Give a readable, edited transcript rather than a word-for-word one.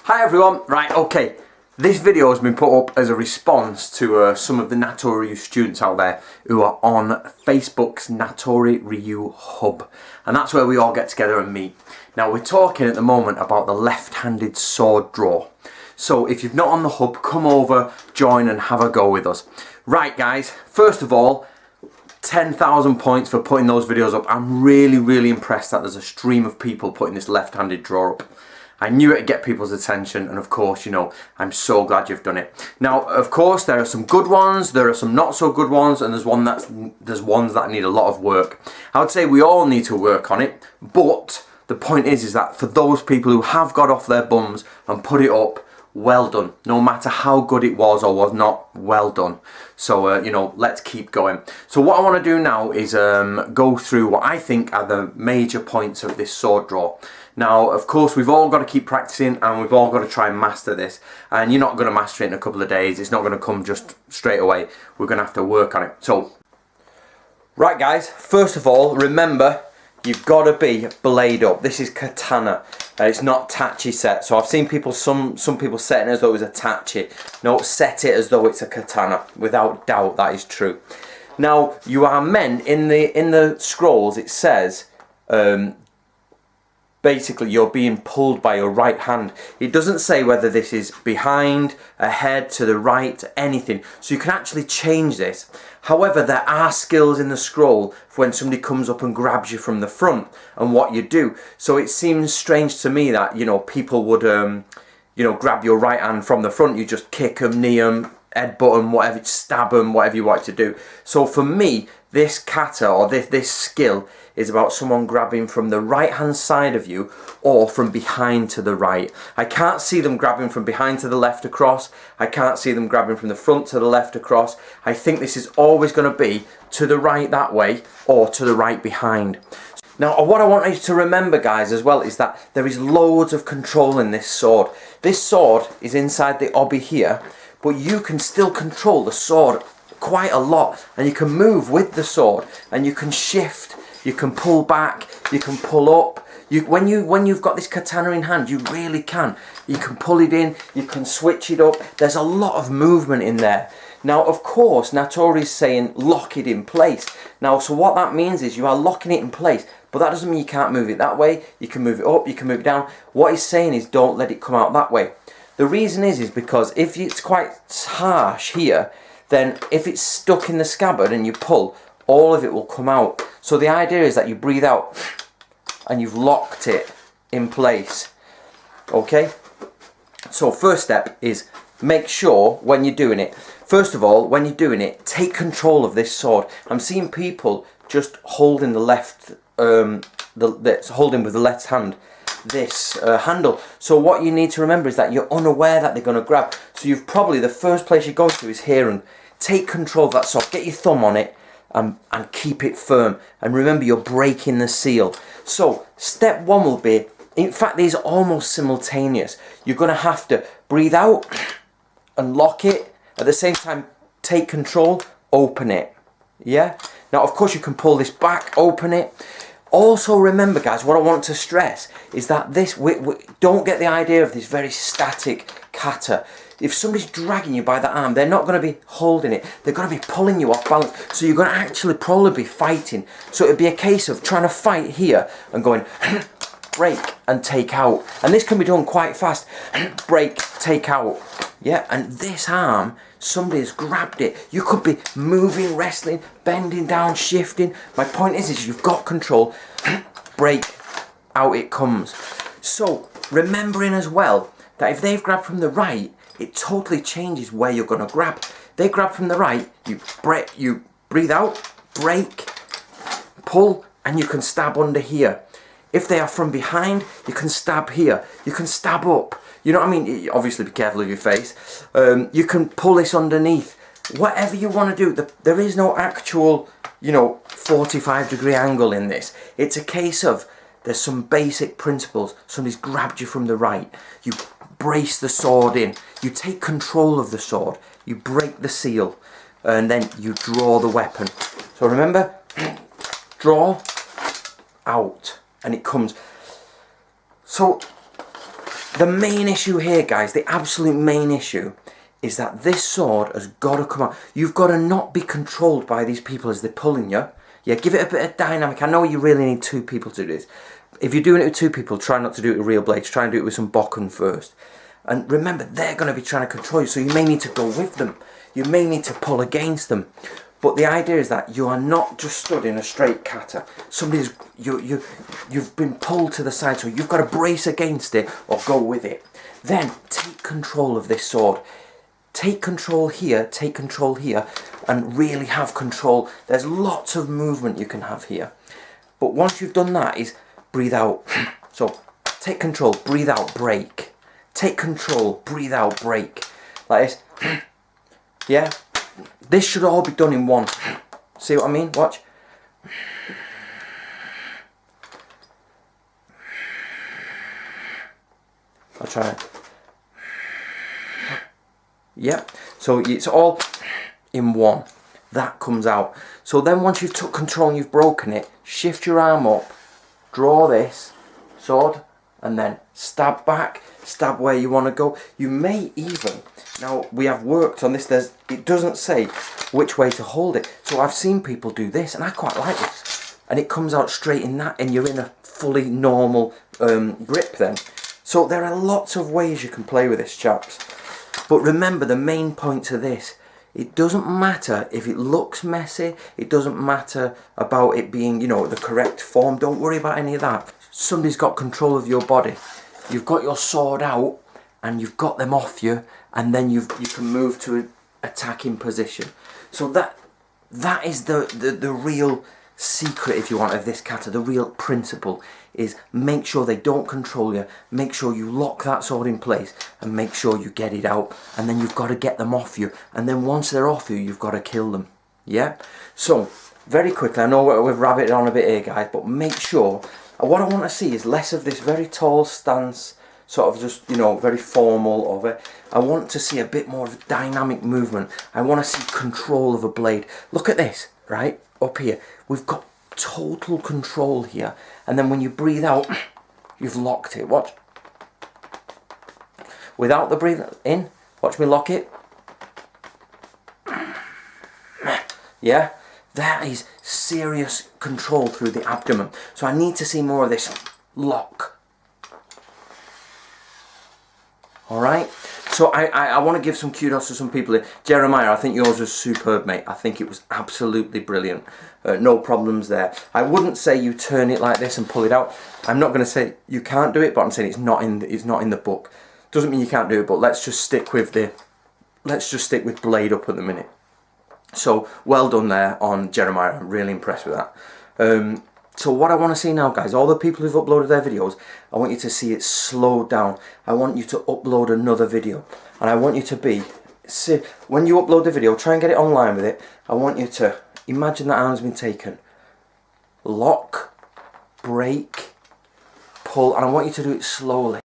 Hi everyone, right, okay, this video has been put up as a response to some of the Natori Ryu students out there who are on Facebook's Natori Ryu hub, and that's where we all get together and meet. Now we're talking at the moment about the left-handed sword draw, so if you're not on the hub, come over, join and have a go with us. Right guys, first of all, 10,000 points for putting those videos up. I'm really impressed that there's a stream of people putting this left-handed draw up. I knew it'd get people's attention, and of course, you know, I'm so glad you've done it. Now, of course, there are some good ones, there are some not so good ones, and there's ones that need a lot of work. I would say we all need to work on it, but the point is that for those people who have got off their bums and put it up, well done. No matter how good it was or was not, well done. So, you know, let's keep going. So what I want to do now is go through what I think are the major points of this sword draw. Now, of course, we've all got to keep practicing and we've all got to try and master this. And you're not going to master it in a couple of days. It's not going to come just straight away. We're going to have to work on it. So, right guys, first of all, remember, you've got to be blade up. This is katana. It's not tachi set. So I've seen people, some people setting it as though it was a tachi. No, set it as though it's a katana. Without doubt, that is true. Now, you are meant, in the scrolls, it says, basically you're being pulled by your right hand. It doesn't say whether this is behind, ahead, to the right, anything. So you can actually change this. However, there are skills in the scroll for when somebody comes up and grabs you from the front and what you do. So it seems strange to me that, you know, people would, you know, grab your right hand from the front. You just kick them, knee them, headbutt them, whatever, stab them, whatever you want to do. So for me, this kata, or this skill, is about someone grabbing from the right hand side of you or from behind to the right. I can't see them grabbing from behind to the left across. I can't see them grabbing from the front to the left across. I think this is always going to be to the right that way or to the right behind. Now, what I want you to remember, guys, as well, is that there is loads of control in this sword. This sword is inside the obi here, but you can still control the sword quite a lot, and you can move with the sword, and you can shift, you can pull back, you can pull up. When you've got this katana in hand, you really can. You can pull it in, you can switch it up. There's a lot of movement in there. Now, of course, Natori's saying lock it in place. Now, so what that means is you are locking it in place, but that doesn't mean you can't move it that way. You can move it up, you can move it down. What he's saying is don't let it come out that way. The reason is because if it's quite harsh here, then if it's stuck in the scabbard and you pull, all of it will come out. So the idea is that you breathe out and you've locked it in place. Okay? So first step is make sure when you're doing it, first of all, when you're doing it, take control of this sword. I'm seeing people just holding the left, holding with the left hand this handle. So what you need to remember is that you're unaware that they're going to grab. So you've probably, the first place you go to is here, and take control of that sword. Get your thumb on it and keep it firm. And remember, you're breaking the seal. So step one will be, in fact, these are almost simultaneous. You're going to have to breathe out and lock it. At the same time, take control, open it. Yeah? Now, of course, you can pull this back, open it. Also remember, guys, what I want to stress is that this, don't get the idea of this very static kata. If somebody's dragging you by the arm, they're not going to be holding it. They're going to be pulling you off balance. So you're going to actually probably be fighting. So it'd be a case of trying to fight here and going break and take out. And this can be done quite fast. Break, take out. Yeah, and this arm, somebody has grabbed it. You could be moving, wrestling, bending down, shifting. My point is you've got control. Break, out it comes. So, remembering as well that if they've grabbed from the right, it totally changes where you're going to grab. They grab from the right, you breathe out, break, pull, and you can stab under here. If they are from behind, you can stab here. You can stab up. You know what I mean? Obviously, be careful of your face. You can pull this underneath. Whatever you want to do, there is no actual, you know, 45-degree angle in this. It's a case of there's some basic principles. Somebody's grabbed you from the right. You brace the sword in. You take control of the sword. You break the seal. And then you draw the weapon. So remember, draw, out. And it comes. So the main issue here, guys, the absolute main issue is that this sword has got to come out. You've got to not be controlled by these people as they're pulling you. Yeah, give it a bit of dynamic. I know you really need 2 people to do this. If you're doing it with 2 people, try not to do it with real blades. Try and do it with some bokken first. And remember, they're going to be trying to control you, so you may need to go with them. You may need to pull against them. But the idea is that you are not just stood in a straight kata. You've been pulled to the side, so you've got to brace against it or go with it. Then take control of this sword. Take control here, and really have control. There's lots of movement you can have here. But once you've done that, is breathe out. So take control, breathe out, break. Take control, breathe out, break. Like this. Yeah? This should all be done in one. See what I mean? Watch. I'll try it. Yep. So it's all in one. That comes out. So then once you've took control and you've broken it, shift your arm up, draw this sword, and then stab back, stab where you want to go. You may even, now we have worked on this, it doesn't say which way to hold it. So I've seen people do this, and I quite like this. And it comes out straight in that, and you're in a fully normal grip then. So there are lots of ways you can play with this, chaps. But remember, the main point to this, it doesn't matter if it looks messy, it doesn't matter about it being, you know, the correct form. Don't worry about any of that. Somebody's got control of your body. You've got your sword out, and you've got them off you, and then you can move to an attacking position. So that is the real secret, if you want, of this kata. The real principle is make sure they don't control you, make sure you lock that sword in place, and make sure you get it out, and then you've got to get them off you, and then once they're off you, you've got to kill them. Yeah? So very quickly, I know we've rabbited on a bit here, guys, but make sure, what I want to see is less of this very tall stance, sort of just, you know, very formal of it. I want to see a bit more of dynamic movement. I want to see control of a blade. Look at this, right? Up here, we've got total control here, and then when you breathe out, you've locked it. Watch. Without the breathe in, watch me lock it. Yeah, that is serious control through the abdomen. So I need to see more of this lock. Alright, so I want to give some kudos to some people here. Jeremiah, I think yours was superb, mate. I think it was absolutely brilliant. No problems there. I wouldn't say you turn it like this and pull it out. I'm not going to say you can't do it, but I'm saying it's not in the book. Doesn't mean you can't do it, but let's just stick with blade up at the minute. So well done there on Jeremiah. I'm really impressed with that. So what I want to see now, guys, all the people who've uploaded their videos, I want you to see it slowed down. I want you to upload another video. And I want you to when you upload the video, try and get it online with it. I want you to imagine that arm's been taken. Lock, break, pull, and I want you to do it slowly.